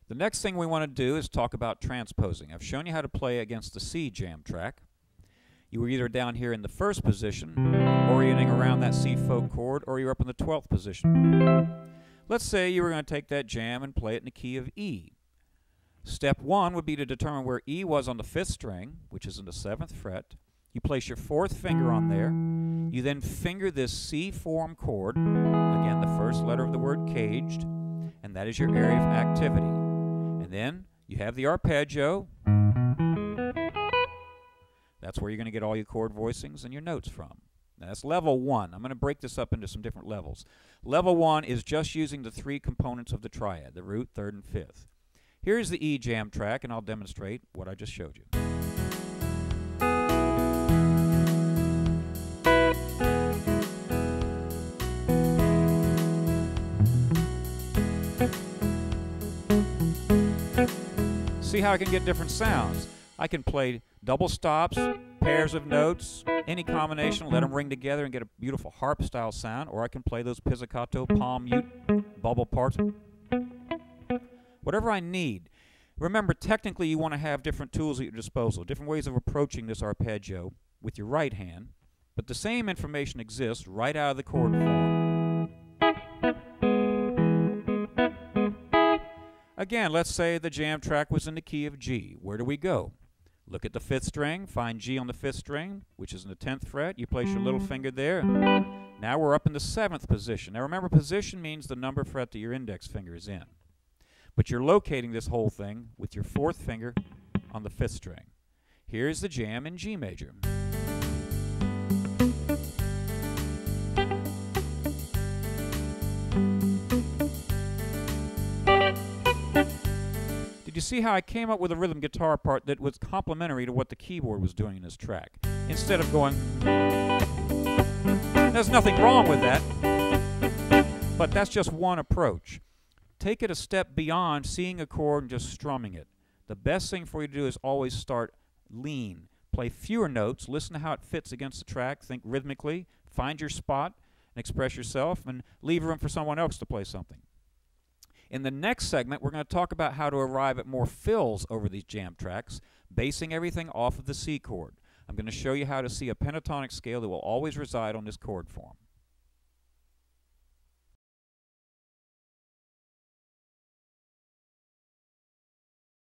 The next thing we want to do is talk about transposing. I've shown you how to play against the C jam track. You were either down here in the first position, orienting around that C folk chord, or you're up in the 12th position. Let's say you were going to take that jam and play it in the key of E. Step 1 would be to determine where E was on the 5th string, which is in the 7th fret. You place your 4th finger on there. You then finger this C form chord, again the first letter of the word caged, and that is your area of activity. And then you have the arpeggio. That's where you're going to get all your chord voicings and your notes from. Now that's level 1. I'm going to break this up into some different levels. Level 1 is just using the 3 components of the triad, the root, 3rd, and 5th. Here's the E jam track, and I'll demonstrate what I just showed you. See how I can get different sounds. I can play double stops, pairs of notes, any combination, let them ring together and get a beautiful harp style sound, or I can play those pizzicato, palm mute, bubble parts, whatever I need. Remember, technically you want to have different tools at your disposal, different ways of approaching this arpeggio with your right hand, but the same information exists right out of the chord form. Again, let's say the jam track was in the key of G. Where do we go? Look at the 5th string, find G on the 5th string, which is in the 10th fret. You place your little finger there. Now we're up in the 7th position. Now remember, position means the number fret that your index finger is in. But you're locating this whole thing with your 4th finger on the 5th string. Here's the jam in G major. Did you see how I came up with a rhythm guitar part that was complementary to what the keyboard was doing in this track? Instead of going... There's nothing wrong with that, but that's just one approach. Take it a step beyond seeing a chord and just strumming it. The best thing for you to do is always start lean. Play fewer notes, listen to how it fits against the track, think rhythmically, find your spot, and express yourself, and leave room for someone else to play something. In the next segment, we're going to talk about how to arrive at more fills over these jam tracks, basing everything off of the C chord. I'm going to show you how to see a pentatonic scale that will always reside on this chord form.